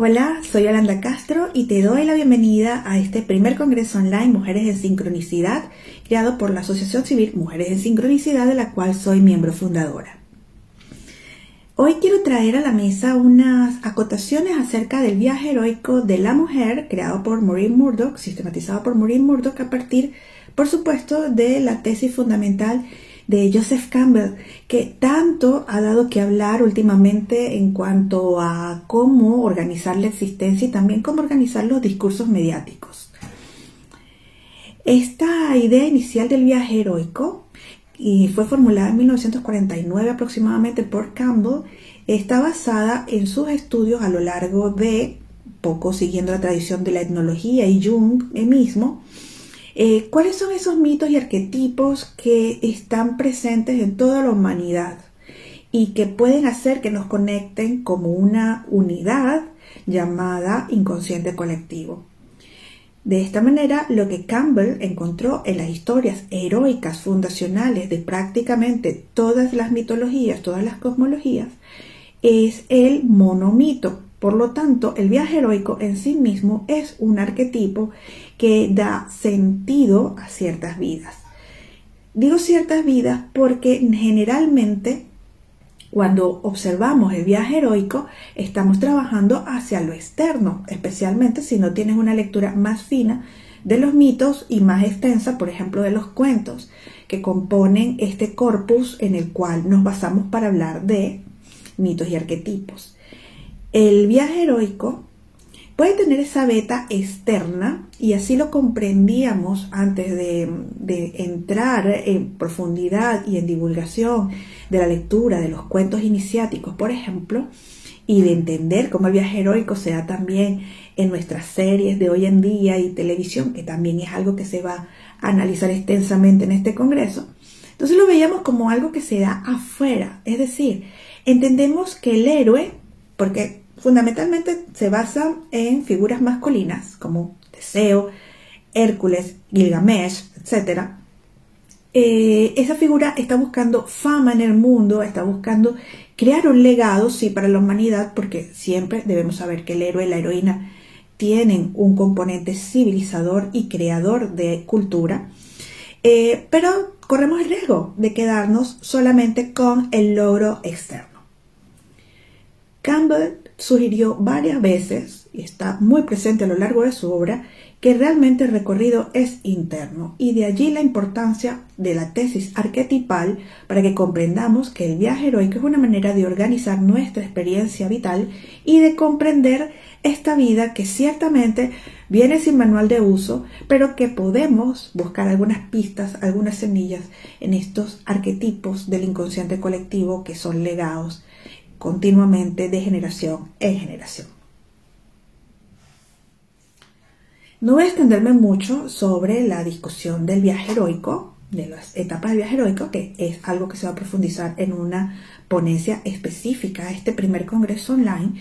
Hola, soy Yolanda Castro y te doy la bienvenida a este primer congreso online Mujeres en Sincronicidad, creado por la Asociación Civil Mujeres en Sincronicidad, de la cual soy miembro fundadora. Hoy quiero traer a la mesa unas acotaciones acerca del viaje heroico de la mujer, creado por Maureen Murdock, sistematizado por Maureen Murdock a partir, por supuesto, de la tesis fundamental de Joseph Campbell, que tanto ha dado que hablar últimamente en cuanto a cómo organizar la existencia y también cómo organizar los discursos mediáticos. Esta idea inicial del viaje heroico, y fue formulada en 1949 aproximadamente por Campbell, está basada en sus estudios a lo largo de, poco siguiendo la tradición de la etnología y Jung mismo, ¿cuáles son esos mitos y arquetipos que están presentes en toda la humanidad y que pueden hacer que nos conecten como una unidad llamada inconsciente colectivo? De esta manera, lo que Campbell encontró en las historias heroicas fundacionales de prácticamente todas las mitologías, todas las cosmologías, es el monomito. Por lo tanto, el viaje heroico en sí mismo es un arquetipo que da sentido a ciertas vidas. Digo ciertas vidas porque generalmente cuando observamos el viaje heroico estamos trabajando hacia lo externo, especialmente si no tienes una lectura más fina de los mitos y más extensa, por ejemplo, de los cuentos que componen este corpus en el cual nos basamos para hablar de mitos y arquetipos. El viaje heroico puede tener esa beta externa, y así lo comprendíamos antes de entrar en profundidad y en divulgación de la lectura de los cuentos iniciáticos, por ejemplo, y de entender cómo el viaje heroico se da también en nuestras series de hoy en día y televisión, que también es algo que se va a analizar extensamente en este congreso. Entonces lo veíamos como algo que se da afuera, es decir, entendemos que el héroe, porque fundamentalmente se basa en figuras masculinas como Teseo, Hércules, Gilgamesh, etc. Esa figura está buscando fama en el mundo, está buscando crear un legado, sí, para la humanidad, porque siempre debemos saber que el héroe y la heroína tienen un componente civilizador y creador de cultura, pero corremos el riesgo de quedarnos solamente con el logro externo. Campbell sugirió varias veces, y está muy presente a lo largo de su obra, que realmente el recorrido es interno, y de allí la importancia de la tesis arquetipal para que comprendamos que el viaje heroico es una manera de organizar nuestra experiencia vital y de comprender esta vida que ciertamente viene sin manual de uso, pero que podemos buscar algunas pistas, algunas semillas en estos arquetipos del inconsciente colectivo que son legados continuamente de generación en generación. No voy a extenderme mucho sobre la discusión del viaje heroico, de las etapas del viaje heroico, que es algo que se va a profundizar en una ponencia específica a este primer congreso online,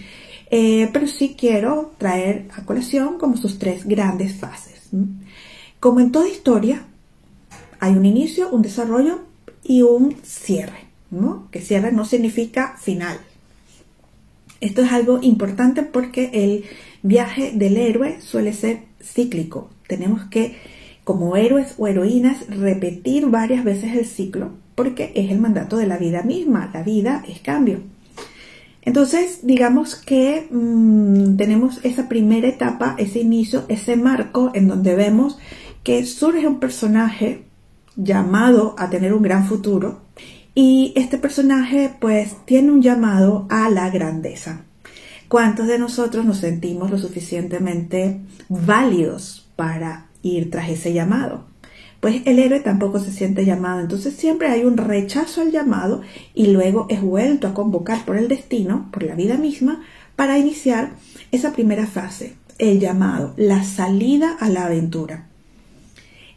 pero sí quiero traer a colación como sus tres grandes fases. Como en toda historia, hay un inicio, un desarrollo y un cierre, ¿no? Que cierre no significa final. Esto es algo importante porque el viaje del héroe suele ser cíclico. Tenemos que, como héroes o heroínas, repetir varias veces el ciclo porque es el mandato de la vida misma. La vida es cambio. Entonces, digamos que tenemos esa primera etapa, ese inicio, ese marco en donde vemos que surge un personaje llamado a tener un gran futuro. Y este personaje pues tiene un llamado a la grandeza. ¿Cuántos de nosotros nos sentimos lo suficientemente válidos para ir tras ese llamado? Pues el héroe tampoco se siente llamado, entonces siempre hay un rechazo al llamado y luego es vuelto a convocar por el destino, por la vida misma, para iniciar esa primera fase, el llamado, la salida a la aventura.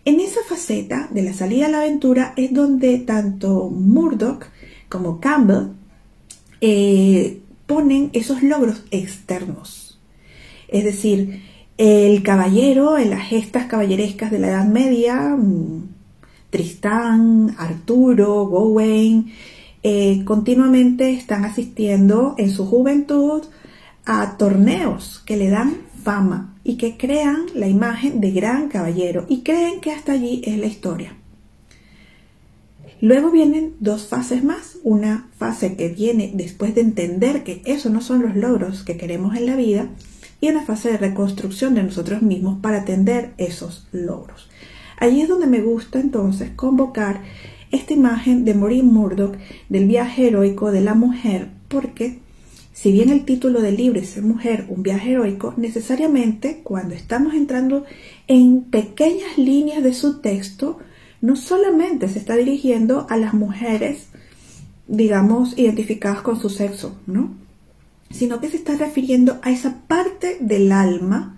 En esa faceta de la salida a la aventura es donde tanto Murdock como Campbell ponen esos logros externos. Es decir, el caballero en las gestas caballerescas de la Edad Media, Tristán, Arturo, Gawain, continuamente están asistiendo en su juventud a torneos que le dan fama y que crean la imagen de gran caballero y creen que hasta allí es la historia. Luego vienen dos fases más, una fase que viene después de entender que esos no son los logros que queremos en la vida y una fase de reconstrucción de nosotros mismos para atender esos logros. Allí es donde me gusta entonces convocar esta imagen de Maureen Murdoch del viaje heroico de la mujer, porque si bien el título del libro es Ser mujer, un viaje heroico, necesariamente cuando estamos entrando en pequeñas líneas de su texto, no solamente se está dirigiendo a las mujeres, digamos, identificadas con su sexo, ¿no? Sino que se está refiriendo a esa parte del alma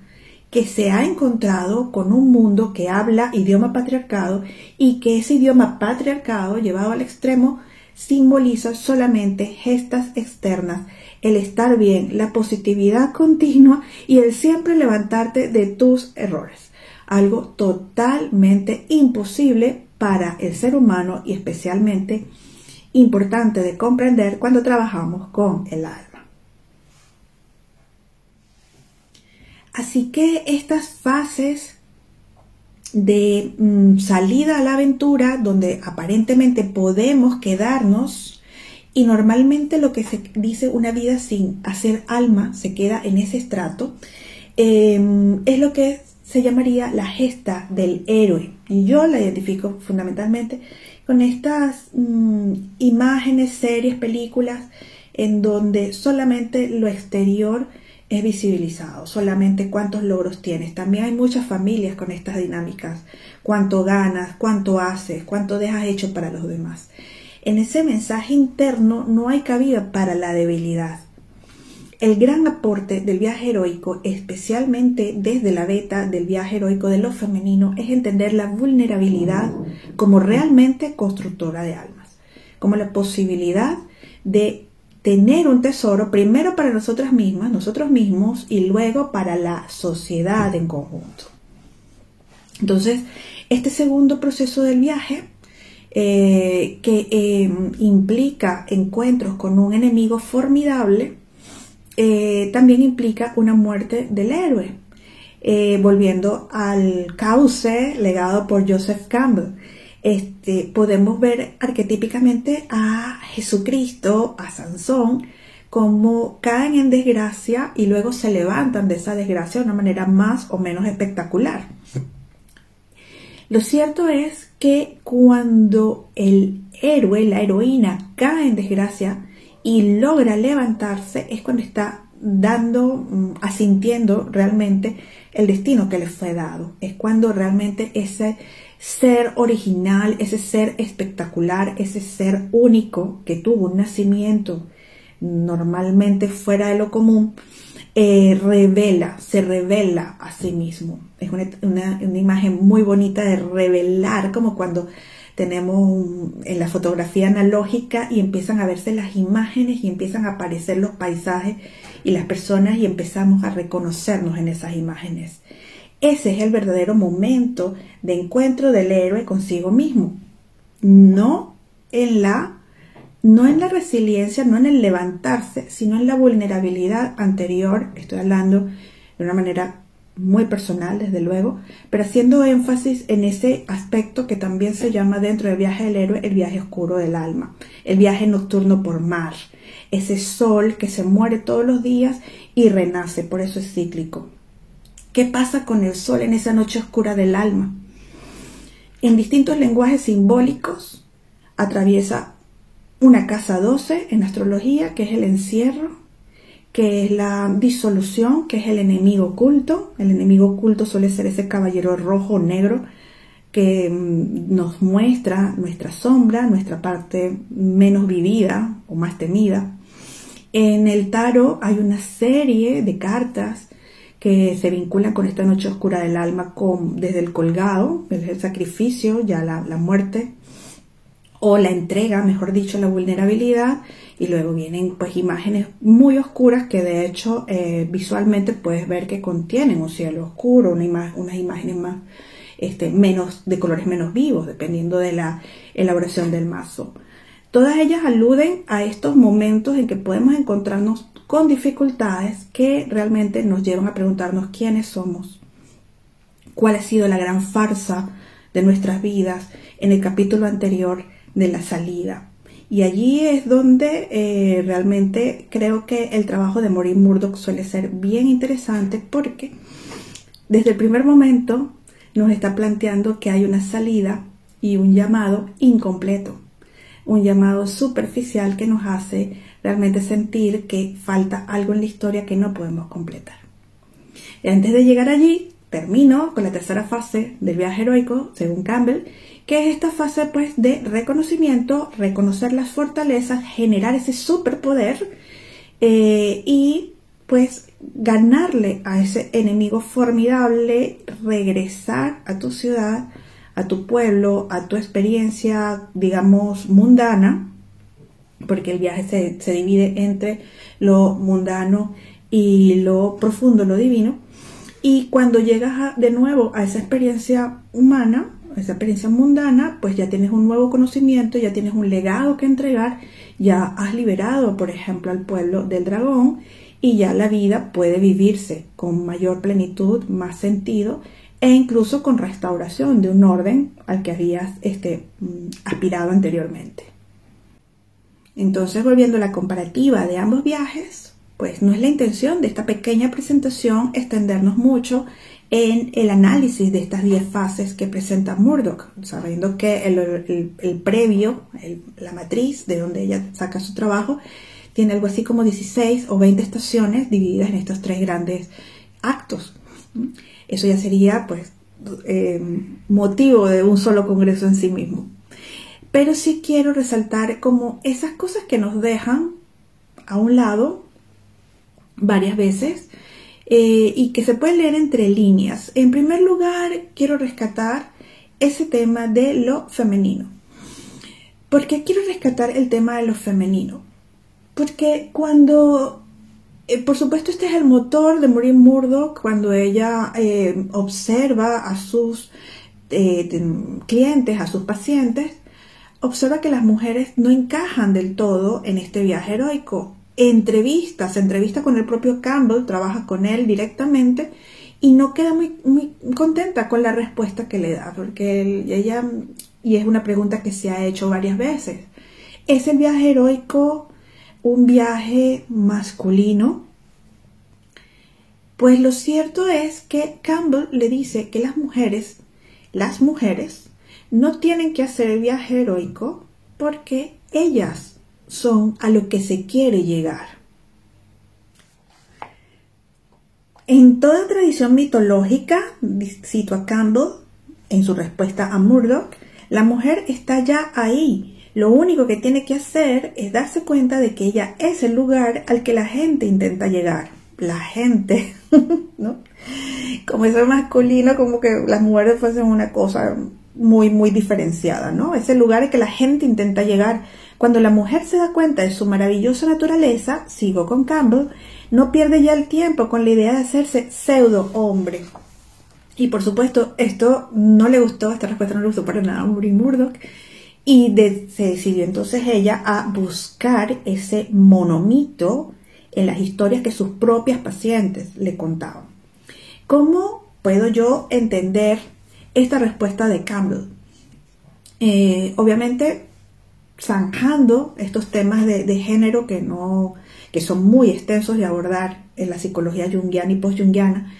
que se ha encontrado con un mundo que habla idioma patriarcado y que ese idioma patriarcado llevado al extremo simboliza solamente gestas externas, el estar bien, la positividad continua y el siempre levantarte de tus errores. Algo totalmente imposible para el ser humano y especialmente importante de comprender cuando trabajamos con el alma. Así que estas fases de salida a la aventura, donde aparentemente podemos quedarnos, y normalmente lo que se dice una vida sin hacer alma se queda en ese estrato, es lo que se llamaría la gesta del héroe. Y yo la identifico fundamentalmente con estas imágenes, series, películas, en donde solamente lo exterior es visibilizado, solamente cuántos logros tienes. También hay muchas familias con estas dinámicas, cuánto ganas, cuánto haces, cuánto dejas hecho para los demás. En ese mensaje interno no hay cabida para la debilidad. El gran aporte del viaje heroico, especialmente desde la beta del viaje heroico de lo femenino, es entender la vulnerabilidad como realmente constructora de almas, como la posibilidad de tener un tesoro primero para nosotras mismas, nosotros mismos, y luego para la sociedad en conjunto. Entonces, este segundo proceso del viaje, que implica encuentros con un enemigo formidable, también implica una muerte del héroe, volviendo al cauce legado por Joseph Campbell. Podemos ver arquetípicamente a Jesucristo, a Sansón, como caen en desgracia y luego se levantan de esa desgracia de una manera más o menos espectacular. Lo cierto es que cuando el héroe, la heroína, cae en desgracia y logra levantarse, es cuando está asintiendo realmente el destino que le fue dado. Es cuando realmente ese ser original, ese ser espectacular, ese ser único que tuvo un nacimiento normalmente fuera de lo común, se revela a sí mismo. Es una imagen muy bonita de revelar, como cuando tenemos en la fotografía analógica y empiezan a verse las imágenes y empiezan a aparecer los paisajes y las personas y empezamos a reconocernos en esas imágenes. Ese es el verdadero momento de encuentro del héroe consigo mismo. No en la resiliencia, no en el levantarse, sino en la vulnerabilidad anterior. Estoy hablando de una manera muy personal, desde luego, pero haciendo énfasis en ese aspecto que también se llama dentro del viaje del héroe el viaje oscuro del alma, el viaje nocturno por mar, ese sol que se muere todos los días y renace, por eso es cíclico. ¿Qué pasa con el sol en esa noche oscura del alma? En distintos lenguajes simbólicos atraviesa una casa 12 en astrología, que es el encierro, que es la disolución, que es el enemigo oculto. El enemigo oculto suele ser ese caballero rojo o negro que nos muestra nuestra sombra, nuestra parte menos vivida o más temida. En el tarot hay una serie de cartas que se vinculan con esta noche oscura del alma, desde el colgado, desde el sacrificio, ya la muerte, o la entrega, mejor dicho, la vulnerabilidad, y luego vienen pues imágenes muy oscuras que de hecho visualmente puedes ver que contienen un cielo oscuro, unas imágenes más menos de colores menos vivos, dependiendo de la elaboración del mazo. Todas ellas aluden a estos momentos en que podemos encontrarnos con dificultades que realmente nos llevan a preguntarnos quiénes somos, cuál ha sido la gran farsa de nuestras vidas en el capítulo anterior de la salida. Y allí es donde realmente creo que el trabajo de Maureen Murdock suele ser bien interesante, porque desde el primer momento nos está planteando que hay una salida y un llamado incompleto, un llamado superficial que nos hace realmente sentir que falta algo en la historia que no podemos completar. Y antes de llegar allí, termino con la tercera fase del viaje heroico, según Campbell, que es esta fase pues de reconocimiento, reconocer las fortalezas, generar ese superpoder y pues ganarle a ese enemigo formidable, regresar a tu ciudad, a tu pueblo, a tu experiencia, digamos, mundana, porque el viaje se divide entre lo mundano y lo profundo, lo divino. Y cuando llegas de nuevo a esa experiencia humana, a esa experiencia mundana, pues ya tienes un nuevo conocimiento, ya tienes un legado que entregar, ya has liberado, por ejemplo, al pueblo del dragón, y ya la vida puede vivirse con mayor plenitud, más sentido, e incluso con restauración de un orden al que habías aspirado anteriormente. Entonces, volviendo a la comparativa de ambos viajes, pues no es la intención de esta pequeña presentación extendernos mucho en el análisis de estas 10 fases que presenta Murdock, sabiendo que el previo, la matriz de donde ella saca su trabajo, tiene algo así como 16 o 20 estaciones divididas en estos 3 grandes actos. Eso ya sería pues motivo de un solo congreso en sí mismo. Pero sí quiero resaltar como esas cosas que nos dejan a un lado varias veces y que se pueden leer entre líneas. En primer lugar, quiero rescatar ese tema de lo femenino. ¿Por qué quiero rescatar el tema de lo femenino? Porque cuando, por supuesto, este es el motor de Maureen Murdock, cuando ella observa a sus clientes, a sus pacientes, observa que las mujeres no encajan del todo en este viaje heroico. Se entrevista con el propio Campbell, trabaja con él directamente y no queda muy contenta con la respuesta que le da, porque y es una pregunta que se ha hecho varias veces, ¿es el viaje heroico un viaje masculino? Pues lo cierto es que Campbell le dice que las mujeres no tienen que hacer el viaje heroico porque ellas son a lo que se quiere llegar. En toda tradición mitológica, cito a Campbell en su respuesta a Murdock, la mujer está ya ahí. Lo único que tiene que hacer es darse cuenta de que ella es el lugar al que la gente intenta llegar. La gente, ¿no? Como eso es masculino, como que las mujeres fuesen una cosa muy, muy diferenciada, ¿no? Es el lugar al que la gente intenta llegar. Cuando la mujer se da cuenta de su maravillosa naturaleza, sigo con Campbell, no pierde ya el tiempo con la idea de hacerse pseudo hombre. Y por supuesto, esta respuesta no le gustó para nada a Maureen Murdock, y se decidió entonces ella a buscar ese monomito en las historias que sus propias pacientes le contaban. ¿Cómo puedo yo entender esta respuesta de Campbell? Obviamente, zanjando estos temas de género que son muy extensos de abordar en la psicología junguiana y post-junguiana.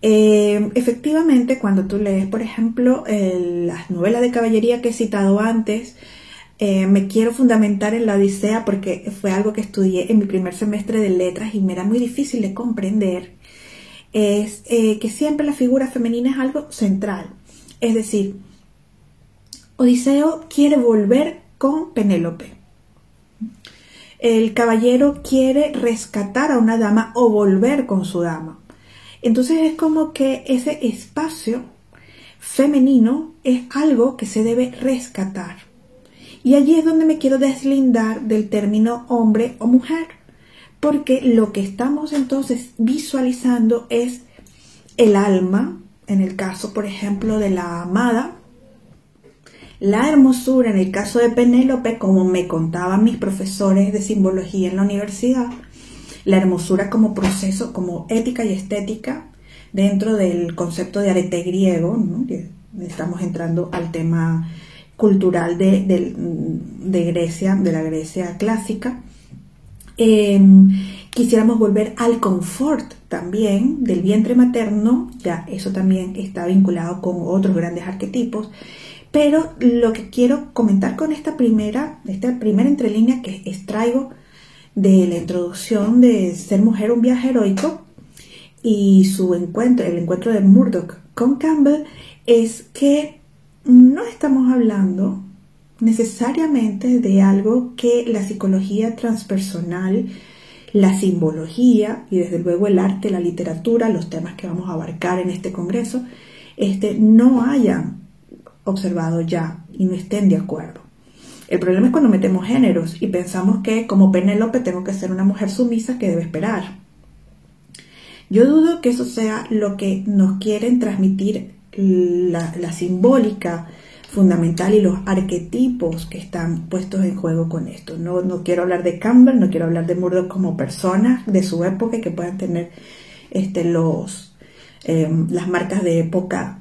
Efectivamente, cuando tú lees, por ejemplo, las novelas de caballería que he citado antes, me quiero fundamentar en la Odisea porque fue algo que estudié en mi primer semestre de letras y me era muy difícil de comprender, es que siempre la figura femenina es algo central. Es decir, Odiseo quiere volver con Penélope. El caballero quiere rescatar a una dama o volver con su dama. Entonces es como que ese espacio femenino es algo que se debe rescatar. Y allí es donde me quiero deslindar del término hombre o mujer, porque lo que estamos entonces visualizando es el alma, en el caso, por ejemplo, de la amada, la hermosura en el caso de Penélope, como me contaban mis profesores de simbología en la universidad, la hermosura como proceso, como ética y estética dentro del concepto de arete griego, ¿no? Que estamos entrando al tema cultural de Grecia, de la Grecia clásica. Quisiéramos volver al confort también del vientre materno, ya eso también está vinculado con otros grandes arquetipos, pero lo que quiero comentar con esta primera entrelínea que extraigo de la introducción de Ser mujer, un viaje heroico, y el encuentro de Murdoch con Campbell, es que no estamos hablando necesariamente de algo que la psicología transpersonal, la simbología y desde luego el arte, la literatura, los temas que vamos a abarcar en este congreso, no hayan observado ya y no estén de acuerdo. El problema es cuando metemos géneros y pensamos que como Penélope tengo que ser una mujer sumisa que debe esperar. Yo dudo que eso sea lo que nos quieren transmitir la simbólica fundamental y los arquetipos que están puestos en juego con esto. No quiero hablar de Campbell, no quiero hablar de Murdoch como personas de su época y que puedan tener las marcas de época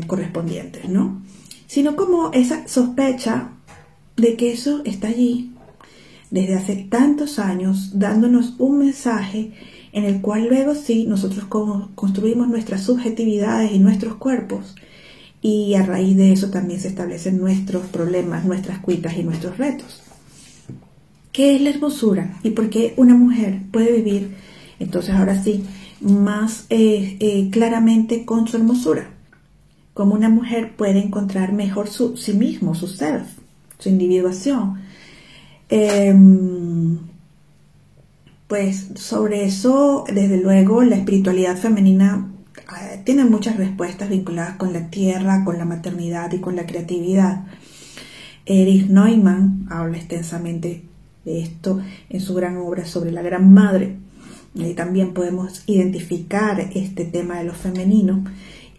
correspondientes, ¿no? Sino como esa sospecha de que eso está allí desde hace tantos años dándonos un mensaje en el cual luego sí nosotros construimos nuestras subjetividades y nuestros cuerpos, y a raíz de eso también se establecen nuestros problemas, nuestras cuitas y nuestros retos. ¿Qué es la hermosura? ¿Y por qué una mujer puede vivir, entonces ahora sí, más claramente con su hermosura? Cómo una mujer puede encontrar mejor sí mismo, su self, su individuación. Pues sobre eso, desde luego, la espiritualidad femenina tiene muchas respuestas vinculadas con la tierra, con la maternidad y con la creatividad. Erich Neumann habla extensamente de esto en su gran obra sobre la Gran Madre. Y también podemos identificar este tema de lo femenino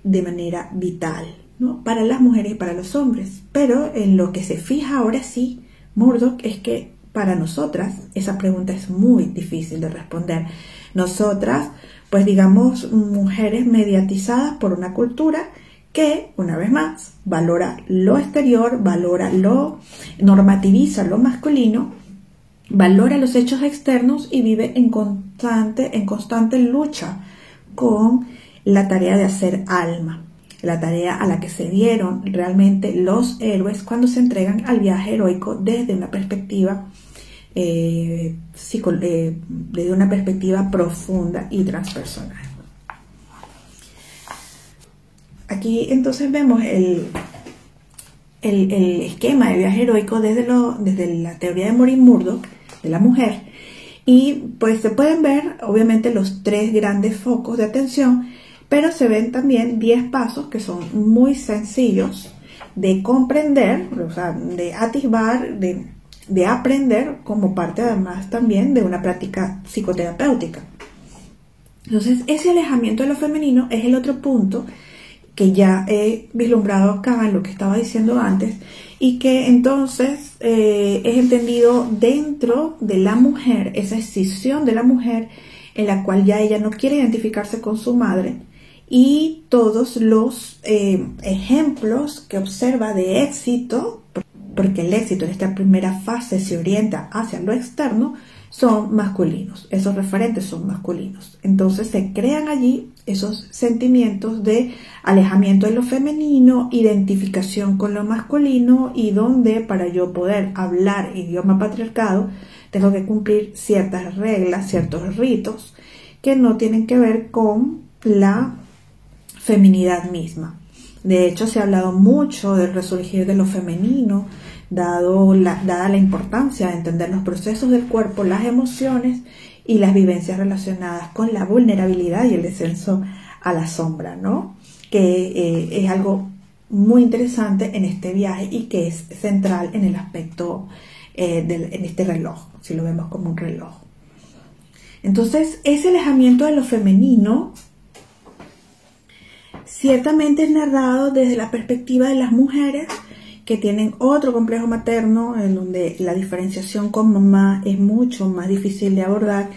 de manera vital, ¿no? Para las mujeres y para los hombres. Pero en lo que se fija ahora sí Murdoch es que para nosotras esa pregunta es muy difícil de responder. Nosotras, pues digamos, mujeres mediatizadas por una cultura que, una vez más, valora lo exterior, normativiza lo masculino, valora los hechos externos y vive en constante lucha con la tarea de hacer alma, la tarea a la que se dieron realmente los héroes cuando se entregan al viaje heroico desde una perspectiva desde una perspectiva profunda y transpersonal. Aquí entonces vemos el esquema de viaje heroico desde la teoría de Maureen Murdoch, de la mujer, y pues se pueden ver obviamente los tres grandes focos de atención, pero se ven también 10 pasos que son muy sencillos de comprender, o sea, de atisbar, de aprender como parte además también de una práctica psicoterapéutica. Entonces, ese alejamiento de lo femenino es el otro punto que ya he vislumbrado acá en lo que estaba diciendo antes, y que entonces es entendido dentro de la mujer, esa escisión de la mujer en la cual ya ella no quiere identificarse con su madre, y todos los ejemplos que observa de éxito, porque el éxito en esta primera fase se orienta hacia lo externo, son masculinos, esos referentes son masculinos. Entonces se crean allí esos sentimientos de alejamiento de lo femenino, identificación con lo masculino, y donde para yo poder hablar idioma patriarcado tengo que cumplir ciertas reglas, ciertos ritos que no tienen que ver con la feminidad misma. De hecho, se ha hablado mucho del resurgir de lo femenino, dada la importancia de entender los procesos del cuerpo, las emociones y las vivencias relacionadas con la vulnerabilidad y el descenso a la sombra, ¿no? Que es algo muy interesante en este viaje y que es central en el aspecto en este reloj, si lo vemos como un reloj. Entonces, ese alejamiento de lo femenino ciertamente es narrado desde la perspectiva de las mujeres que tienen otro complejo materno, en donde la diferenciación con mamá es mucho más difícil de abordar,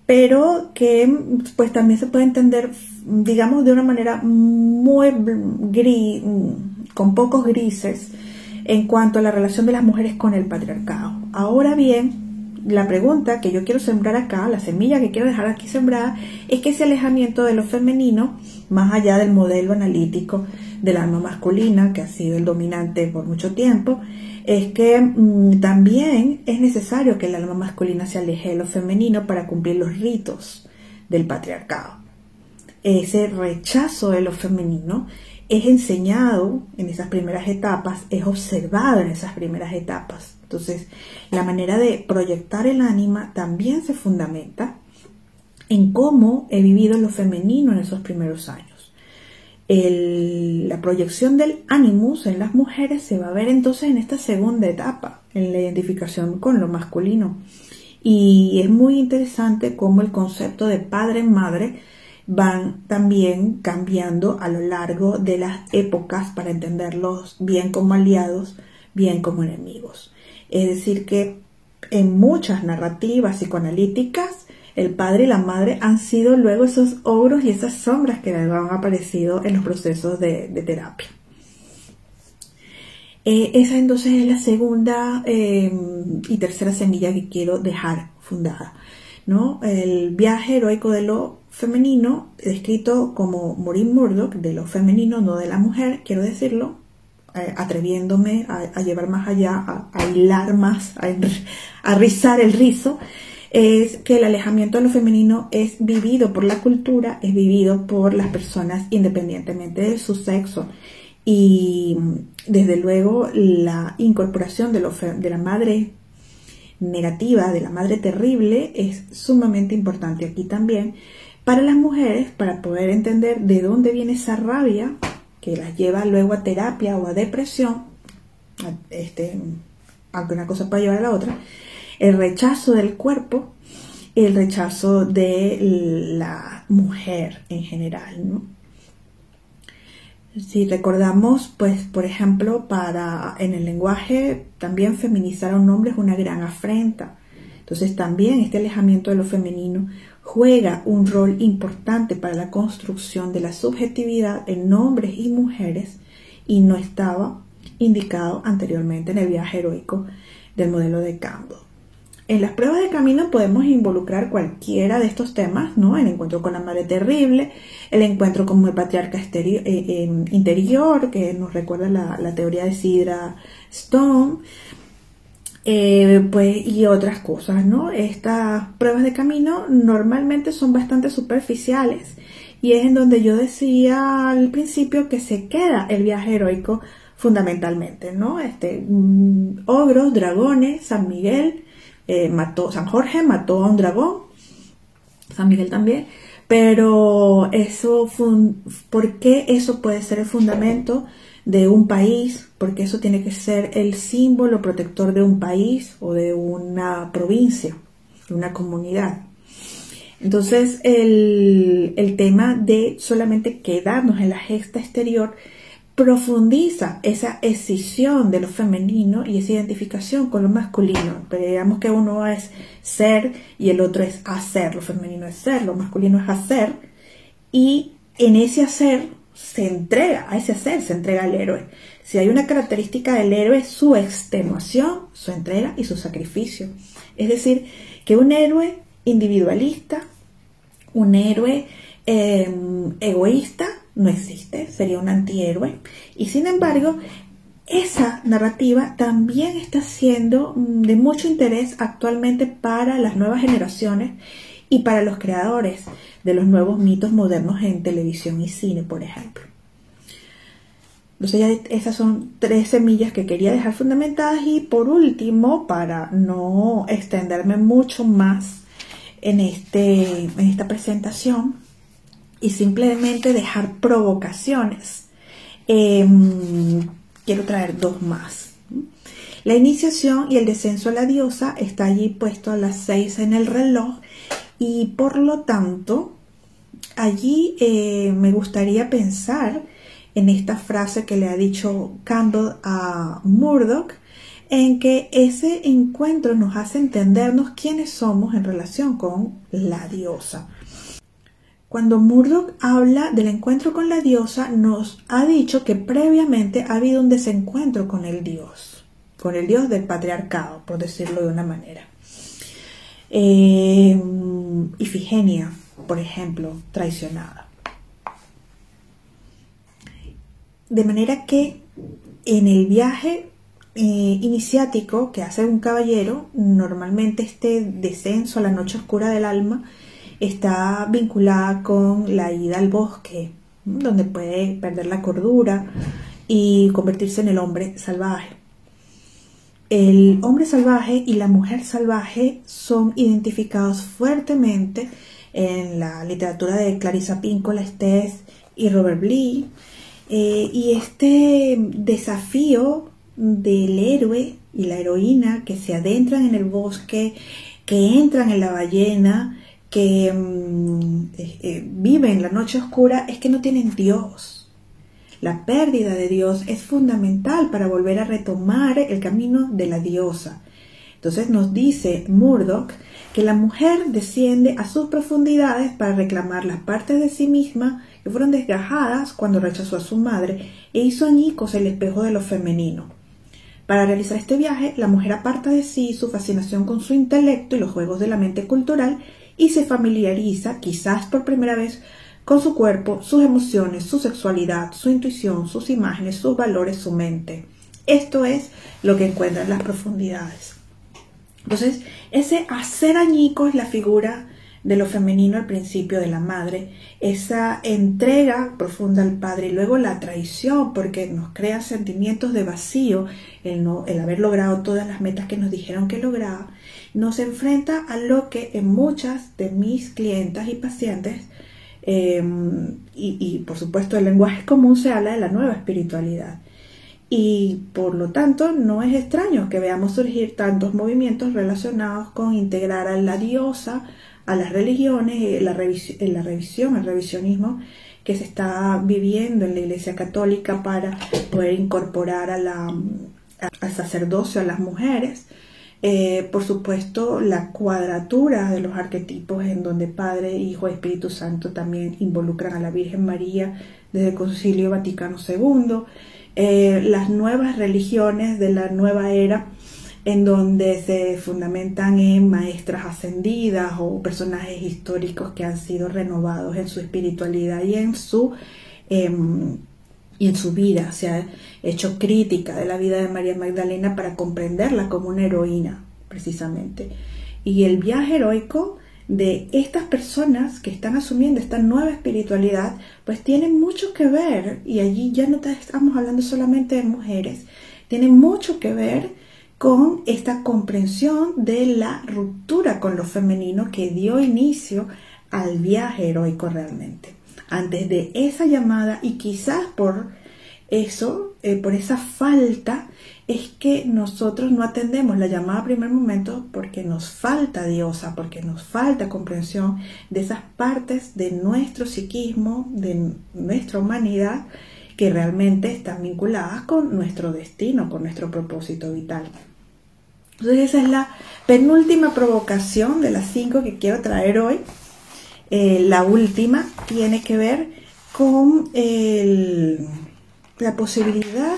pero que pues también se puede entender, digamos, de una manera muy gris, con pocos grises en cuanto a la relación de las mujeres con el patriarcado. Ahora bien, la pregunta que yo quiero sembrar acá, la semilla que quiero dejar aquí sembrada, es que ese alejamiento de lo femenino, más allá del modelo analítico del alma masculina, que ha sido el dominante por mucho tiempo, es que también es necesario que el alma masculina se aleje de lo femenino para cumplir los ritos del patriarcado. Ese rechazo de lo femenino es enseñado en esas primeras etapas, es observado en esas primeras etapas. Entonces, la manera de proyectar el ánima también se fundamenta en cómo he vivido lo femenino en esos primeros años. La proyección del ánimus en las mujeres se va a ver entonces en esta segunda etapa, en la identificación con lo masculino. Y es muy interesante cómo el concepto de padre-madre van también cambiando a lo largo de las épocas para entenderlos bien como aliados, bien como enemigos. Es decir que en muchas narrativas psicoanalíticas el padre y la madre han sido luego esos ogros y esas sombras que han aparecido en los procesos de terapia. Esa entonces es la segunda y tercera semilla que quiero dejar fundada, ¿no? El viaje heroico de lo femenino, descrito como Maureen Murdock, de lo femenino, no de la mujer, quiero decirlo, atreviéndome a llevar más allá, a hilar más, a rizar el rizo, es que el alejamiento de lo femenino es vivido por la cultura, es vivido por las personas independientemente de su sexo. Y desde luego la incorporación de la madre negativa, de la madre terrible, es sumamente importante aquí también para las mujeres, para poder entender de dónde viene esa rabia que las lleva luego a terapia o a depresión, aunque una cosa puede llevar a la otra, el rechazo del cuerpo, el rechazo de la mujer en general, ¿no? Si recordamos, pues, por ejemplo, en el lenguaje también feminizar a un hombre es una gran afrenta. Entonces también este alejamiento de lo femenino juega un rol importante para la construcción de la subjetividad en hombres y mujeres y no estaba indicado anteriormente en el viaje heroico del modelo de Campbell. En las pruebas de camino podemos involucrar cualquiera de estos temas, ¿no? El encuentro con la madre terrible, el encuentro con el patriarca interior, que nos recuerda la teoría de Sidra Stone, pues, y otras cosas, ¿no? Estas pruebas de camino normalmente son bastante superficiales y es en donde yo decía al principio que se queda el viaje heroico fundamentalmente, ¿no? Ogros, dragones, San Miguel, San Jorge mató a un dragón, San Miguel también, pero ¿por qué eso puede ser el fundamento de un país? Porque eso tiene que ser el símbolo protector de un país o de una provincia, de una comunidad. Entonces el tema de solamente quedarnos en la gesta exterior profundiza esa escisión de lo femenino y esa identificación con lo masculino. Pero digamos que uno es ser y el otro es hacer. Lo femenino es ser, lo masculino es hacer. Y en ese hacer se entrega, a ese hacer se entrega al héroe. Si hay una característica del héroe, es su extenuación, su entrega y su sacrificio. Es decir, que un héroe individualista, un héroe egoísta, no existe, sería un antihéroe. Y sin embargo, esa narrativa también está siendo de mucho interés actualmente para las nuevas generaciones y para los creadores de los nuevos mitos modernos en televisión y cine, por ejemplo. Entonces ya esas son 3 semillas que quería dejar fundamentadas y por último, para no extenderme mucho más en esta presentación, y simplemente dejar provocaciones, quiero traer 2 más. La iniciación y el descenso a la diosa está allí puesto a las 6 en el reloj y por lo tanto allí me gustaría pensar en esta frase que le ha dicho Campbell a Murdock, en que ese encuentro nos hace entendernos quiénes somos en relación con la diosa. Cuando Murdoch habla del encuentro con la diosa, nos ha dicho que previamente ha habido un desencuentro con el dios del patriarcado, por decirlo de una manera. Ifigenia, por ejemplo, traicionada. De manera que en el viaje iniciático que hace un caballero, normalmente este descenso a la noche oscura del alma está vinculada con la ida al bosque, donde puede perder la cordura y convertirse en el hombre salvaje. El hombre salvaje y la mujer salvaje son identificados fuertemente en la literatura de Clarissa Pinkola Estés y Robert Bly, y este desafío del héroe y la heroína que se adentran en el bosque, que entran en la ballena, que viven la noche oscura, es que no tienen Dios. La pérdida de Dios es fundamental para volver a retomar el camino de la diosa. Entonces nos dice Murdoch que la mujer desciende a sus profundidades para reclamar las partes de sí misma que fueron desgajadas cuando rechazó a su madre e hizo añicos el espejo de lo femenino. Para realizar este viaje, la mujer aparta de sí su fascinación con su intelecto y los juegos de la mente cultural y se familiariza, quizás por primera vez, con su cuerpo, sus emociones, su sexualidad, su intuición, sus imágenes, sus valores, su mente. Esto es lo que encuentra en las profundidades. Entonces, ese hacer añicos la figura de lo femenino al principio de la madre, esa entrega profunda al padre y luego la traición, porque nos crea sentimientos de vacío, el haber logrado todas las metas que nos dijeron que lograba, nos enfrenta a lo que en muchas de mis clientas y pacientes, y por supuesto el lenguaje común, se habla de la nueva espiritualidad. Y por lo tanto no es extraño que veamos surgir tantos movimientos relacionados con integrar a la diosa a las religiones, el revisionismo que se está viviendo en la Iglesia Católica para poder incorporar al sacerdocio a las mujeres. Por supuesto, la cuadratura de los arquetipos en donde Padre, Hijo y Espíritu Santo también involucran a la Virgen María desde el Concilio Vaticano II. Las nuevas religiones de la nueva era, en donde se fundamentan en maestras ascendidas o personajes históricos que han sido renovados en su espiritualidad y en su vida. Se ha hecho crítica de la vida de María Magdalena para comprenderla como una heroína, precisamente. Y el viaje heroico de estas personas que están asumiendo esta nueva espiritualidad, pues tiene mucho que ver, y allí ya no estamos hablando solamente de mujeres, tiene mucho que ver con esta comprensión de la ruptura con lo femenino que dio inicio al viaje heroico realmente. Antes de esa llamada, y quizás por eso, por esa falta, es que nosotros no atendemos la llamada a primer momento porque nos falta diosa, porque nos falta comprensión de esas partes de nuestro psiquismo, de nuestra humanidad, que realmente están vinculadas con nuestro destino, con nuestro propósito vital. Entonces esa es la penúltima provocación de las 5 que quiero traer hoy. La última tiene que ver con la posibilidad,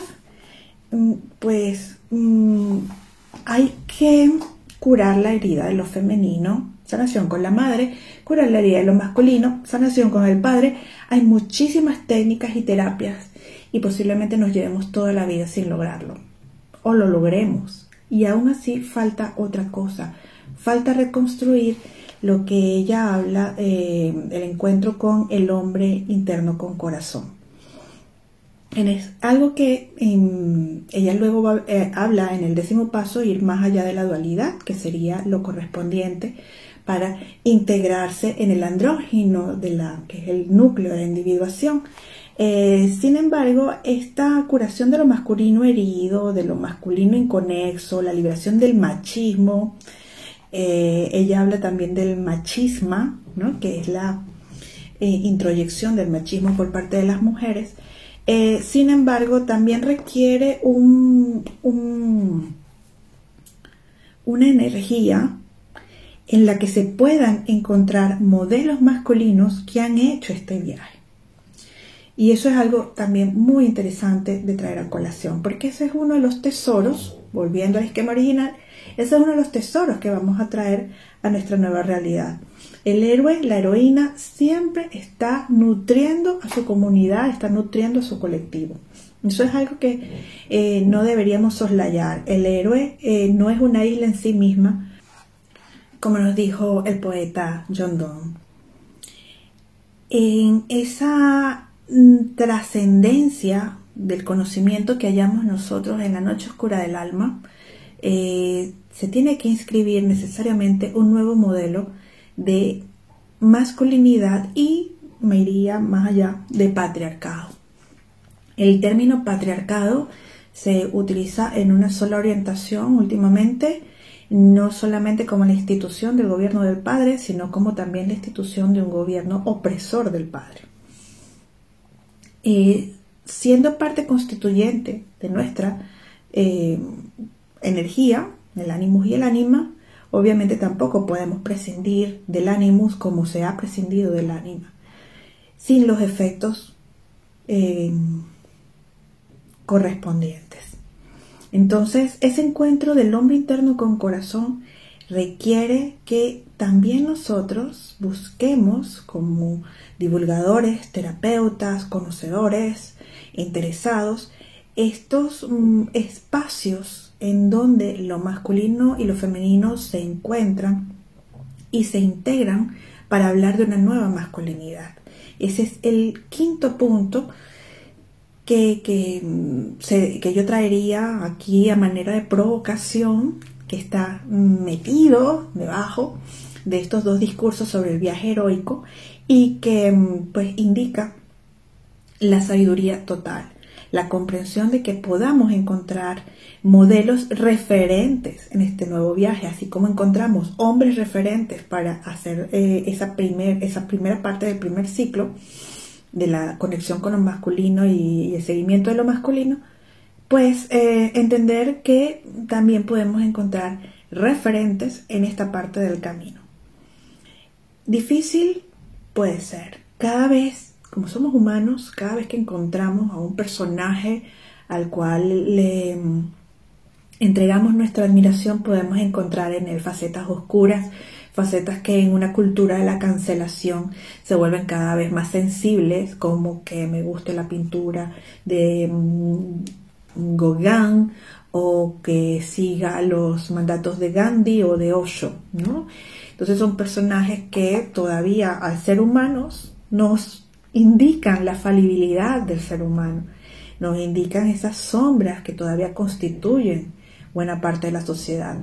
hay que curar la herida de lo femenino, sanación con la madre, curar la herida de lo masculino, sanación con el padre. Hay muchísimas técnicas y terapias y posiblemente nos llevemos toda la vida sin lograrlo, o lo logremos. Y aún así falta otra cosa, falta reconstruir lo que ella habla, el encuentro con el hombre interno con corazón. Es algo que ella luego habla en el 10º paso, ir más allá de la dualidad, que sería lo correspondiente para integrarse en el andrógino, que es el núcleo de la individuación. Sin embargo, esta curación de lo masculino herido, de lo masculino inconexo, la liberación del machismo, ella habla también del machisma, ¿no?, que es la introyección del machismo por parte de las mujeres. Sin embargo, también requiere un una energía en la que se puedan encontrar modelos masculinos que han hecho este viaje. Y eso es algo también muy interesante de traer a colación, porque ese es uno de los tesoros, volviendo al esquema original, ese es uno de los tesoros que vamos a traer a nuestra nueva realidad. El héroe, la heroína, siempre está nutriendo a su comunidad, está nutriendo a su colectivo. Eso es algo que no deberíamos soslayar. El héroe no es una isla en sí misma, como nos dijo el poeta John Donne. En esa trascendencia del conocimiento que hallamos nosotros en la noche oscura del alma, se tiene que inscribir necesariamente un nuevo modelo de masculinidad y, me iría más allá, de patriarcado. El término patriarcado se utiliza en una sola orientación últimamente, no solamente como la institución del gobierno del padre, sino como también la institución de un gobierno opresor del padre. Siendo parte constituyente de nuestra energía, el ánimos y el ánima, obviamente tampoco podemos prescindir del ánimus como se ha prescindido del ánima, sin los efectos correspondientes. Entonces, ese encuentro del hombre interno con corazón requiere que también nosotros busquemos, como divulgadores, terapeutas, conocedores, interesados, estos espacios en donde lo masculino y lo femenino se encuentran y se integran para hablar de una nueva masculinidad. Ese es el quinto punto que yo traería aquí a manera de provocación, que está metido debajo de estos dos discursos sobre el viaje heroico y que pues indica la sabiduría total, la comprensión de que podamos encontrar modelos referentes en este nuevo viaje, así como encontramos hombres referentes para hacer esa primera parte del primer ciclo de la conexión con lo masculino y el seguimiento de lo masculino, pues entender que también podemos encontrar referentes en esta parte del camino. Difícil puede ser. Cada vez, como somos humanos, cada vez que encontramos a un personaje al cual le entregamos nuestra admiración, podemos encontrar en él facetas oscuras, facetas que en una cultura de la cancelación se vuelven cada vez más sensibles, como que me guste la pintura de Gauguin o que siga los mandatos de Gandhi o de Osho, ¿no? Entonces son personajes que todavía al ser humanos nos indican la falibilidad del ser humano, nos indican esas sombras que todavía constituyen buena parte de la sociedad.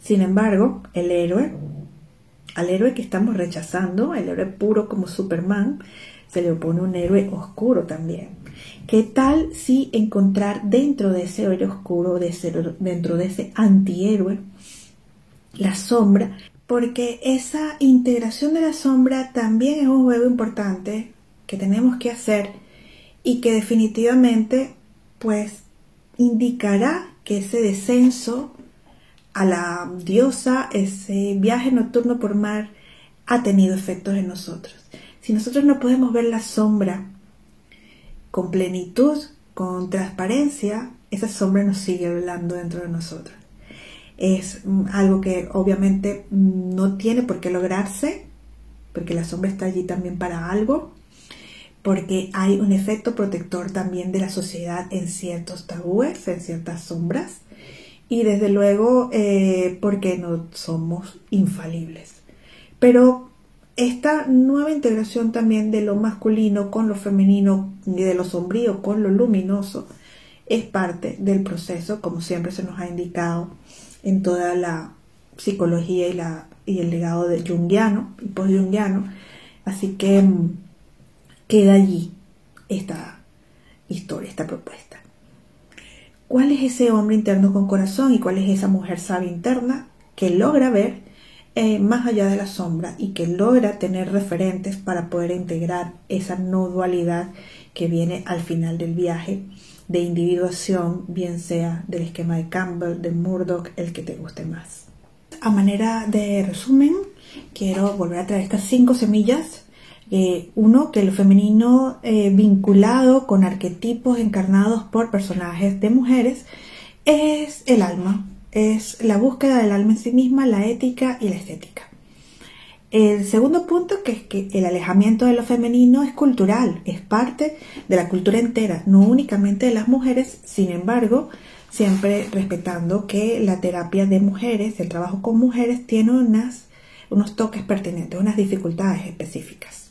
Sin embargo, al héroe que estamos rechazando, el héroe puro como Superman, se le opone un héroe oscuro también. ¿Qué tal si encontrar dentro de ese héroe oscuro, dentro de ese antihéroe, la sombra? Porque esa integración de la sombra también es un juego importante que tenemos que hacer y que definitivamente pues indicará que ese descenso a la diosa, ese viaje nocturno por mar, ha tenido efectos en nosotros. Si nosotros no podemos ver la sombra con plenitud, con transparencia, esa sombra nos sigue hablando dentro de nosotros. Es algo que obviamente no tiene por qué lograrse, porque la sombra está allí también para algo, porque hay un efecto protector también de la sociedad en ciertos tabúes, en ciertas sombras, y desde luego porque no somos infalibles. Pero esta nueva integración también de lo masculino con lo femenino y de lo sombrío con lo luminoso es parte del proceso, como siempre se nos ha indicado en toda la psicología y el legado de junguiano y post-junguiano. Así que queda allí esta historia, esta propuesta. ¿Cuál es ese hombre interno con corazón y cuál es esa mujer sabia interna que logra ver más allá de la sombra y que logra tener referentes para poder integrar esa no dualidad que viene al final del viaje de individuación, bien sea del esquema de Campbell, de Murdoch, el que te guste más. A manera de resumen, quiero volver a traer estas 5 semillas. Uno, que lo femenino vinculado con arquetipos encarnados por personajes de mujeres es el alma, es la búsqueda del alma en sí misma, la ética y la estética. El segundo punto, que es que el alejamiento de lo femenino es cultural, es parte de la cultura entera, no únicamente de las mujeres. Sin embargo, siempre respetando que la terapia de mujeres, el trabajo con mujeres, tiene unos toques pertinentes, unas dificultades específicas.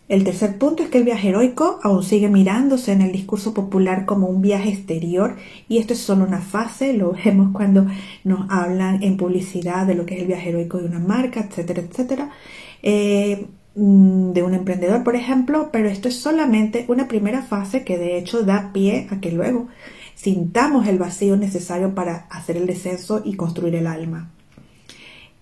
El tercer punto es que el viaje heroico aún sigue mirándose en el discurso popular como un viaje exterior, y esto es solo una fase. Lo vemos cuando nos hablan en publicidad de lo que es el viaje heroico de una marca, etcétera, etcétera, de un emprendedor, por ejemplo, pero esto es solamente una primera fase que de hecho da pie a que luego sintamos el vacío necesario para hacer el descenso y construir el alma.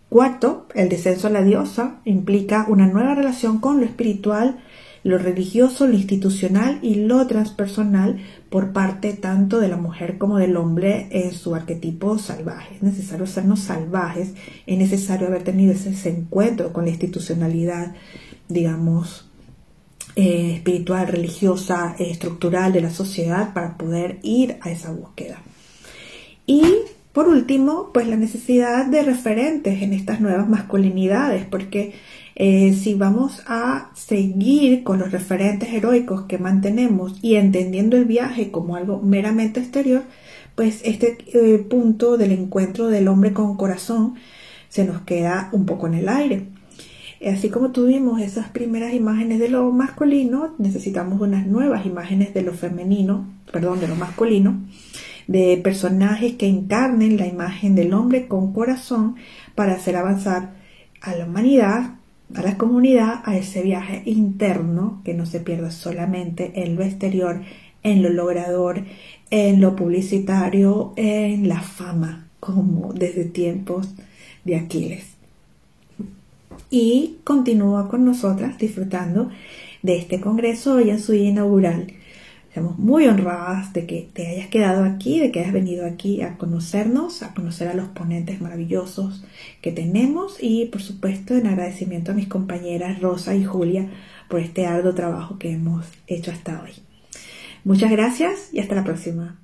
Cuarto, el descenso a la diosa implica una nueva relación con lo espiritual, lo religioso, lo institucional y lo transpersonal por parte tanto de la mujer como del hombre en su arquetipo salvaje. Es necesario sernos salvajes, es necesario haber tenido ese encuentro con la institucionalidad, digamos, espiritual, religiosa, estructural de la sociedad para poder ir a esa búsqueda. Y por último, pues la necesidad de referentes en estas nuevas masculinidades, porque si vamos a seguir con los referentes heroicos que mantenemos y entendiendo el viaje como algo meramente exterior, pues este punto del encuentro del hombre con corazón se nos queda un poco en el aire. Así como tuvimos esas primeras imágenes de lo masculino, necesitamos unas nuevas imágenes de lo femenino, de lo masculino, de personajes que encarnen la imagen del hombre con corazón para hacer avanzar a la humanidad, a la comunidad, a ese viaje interno que no se pierda solamente en lo exterior, en lo logrador, en lo publicitario, en la fama, como desde tiempos de Aquiles. Y continúa con nosotras disfrutando de este congreso hoy en su día inaugural. Estamos muy honradas de que te hayas quedado aquí, de que hayas venido aquí a conocernos, a conocer a los ponentes maravillosos que tenemos y por supuesto en agradecimiento a mis compañeras Rosa y Julia por este arduo trabajo que hemos hecho hasta hoy. Muchas gracias y hasta la próxima.